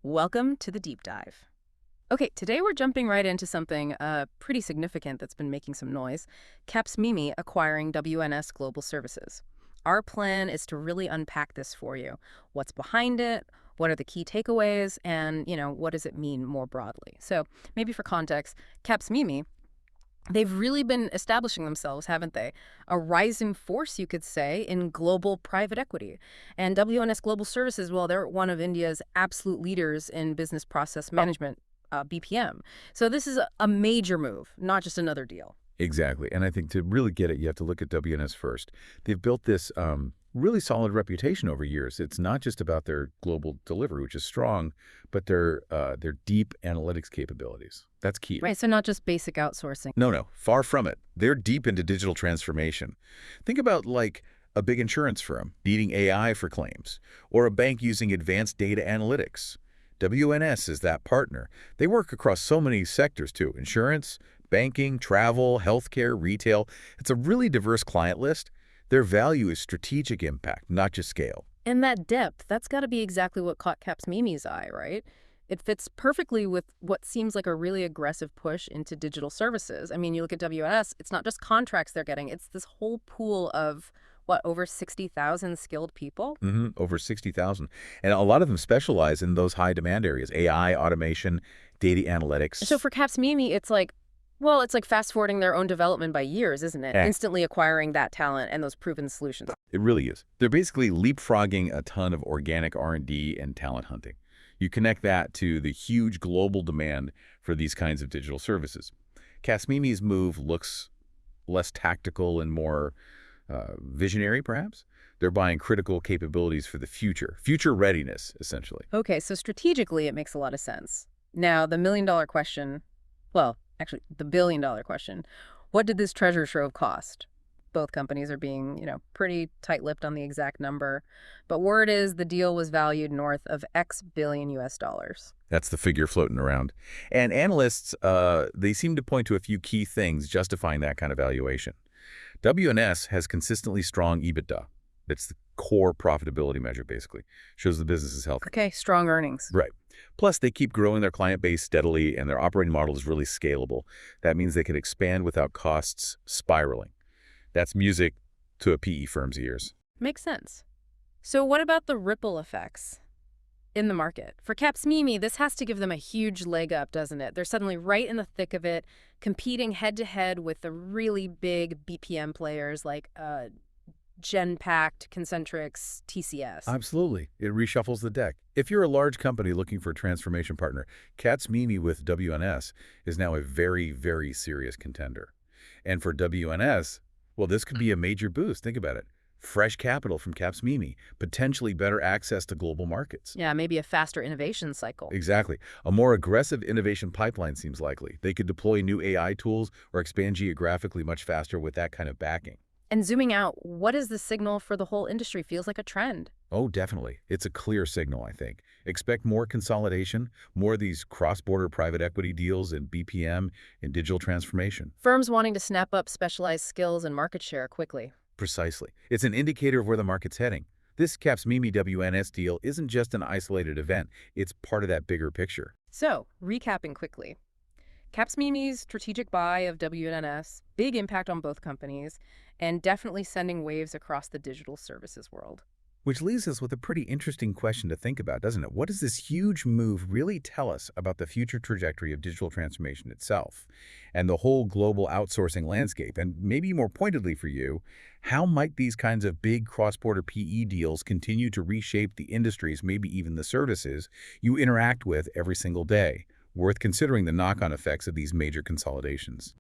Welcome to the deep dive. Okay, today we're jumping right into something pretty significant that's been making some noise. Capgemini acquiring WNS Global Services. Our plan is to really unpack this for you. What's behind it? What are the key takeaways? And, what does it mean more broadly? So maybe for context, Capgemini, they've really been establishing themselves, haven't they? A rising force, you could say, in global private equity. And WNS Global Services, well, they're one of India's absolute leaders in business process management, BPM. So this is a major move, not just another deal. Exactly. And I think to really get it, you have to look at WNS first. They've built this really solid reputation over years. It's not just about their global delivery, which is strong, but their deep analytics capabilities. That's key. Right, so not just basic outsourcing. No, far from it. They're deep into digital transformation. Think about like a big insurance firm needing AI for claims, or a bank using advanced data analytics. WNS is that partner. They work across so many sectors too: insurance, banking, travel, healthcare, retail. It's a really diverse client list. Their value is strategic impact, not just scale. And that depth, that's got to be exactly what caught Capgemini's eye, right? It fits perfectly with what seems like a really aggressive push into digital services. I mean, you look at WNS, it's not just contracts they're getting, it's this whole pool of, what, over 60,000 skilled people? Over 60,000. And a lot of them specialize in those high demand areas: AI, automation, data analytics. So for Capgemini, it's like, well, it's like fast forwarding their own development by years, isn't it? Instantly acquiring that talent and those proven solutions. It really is. They're basically leapfrogging a ton of organic R&D and talent hunting. You connect that to the huge global demand for these kinds of digital services. Capgemini's move looks less tactical and more visionary, perhaps. They're buying critical capabilities for the future readiness, essentially. Okay, so strategically, it makes a lot of sense. Now, the million-dollar question, well, actually, the billion-dollar question, what did this treasure trove cost? Both companies are being, pretty tight-lipped on the exact number. But word is the deal was valued north of X billion US dollars. That's the figure floating around. And analysts, they seem to point to a few key things justifying that kind of valuation. WNS has consistently strong EBITDA. That's the core profitability measure, basically. Shows the business is healthy. Okay, strong earnings. Right. Plus, they keep growing their client base steadily, and their operating model is really scalable. That means they can expand without costs spiraling. That's music to a PE firm's ears. Makes sense. So what about the ripple effects in the market? For Capgemini, this has to give them a huge leg up, doesn't it? They're suddenly right in the thick of it, competing head-to-head with the really big BPM players like Genpact, Concentrix, TCS. Absolutely. It reshuffles the deck. If you're a large company looking for a transformation partner, Capgemini with WNS is now a very, very serious contender. And for WNS, well, this could be a major boost. Think about it. Fresh capital from Capgemini, potentially better access to global markets. Yeah, maybe a faster innovation cycle. Exactly. A more aggressive innovation pipeline seems likely. They could deploy new AI tools or expand geographically much faster with that kind of backing. And zooming out, what is the signal for the whole industry? Feels like a trend. Oh, definitely. It's a clear signal, I think. Expect more consolidation, more of these cross-border private equity deals in BPM and digital transformation. Firms wanting to snap up specialized skills and market share quickly. Precisely. It's an indicator of where the market's heading. This Capgemini WNS deal isn't just an isolated event. It's part of that bigger picture. So, recapping quickly. Capgemini's strategic buy of WNS, big impact on both companies, and definitely sending waves across the digital services world. Which leaves us with a pretty interesting question to think about, doesn't it? What does this huge move really tell us about the future trajectory of digital transformation itself and the whole global outsourcing landscape? And maybe more pointedly for you, how might these kinds of big cross-border PE deals continue to reshape the industries, maybe even the services, you interact with every single day? Worth considering the knock-on effects of these major consolidations.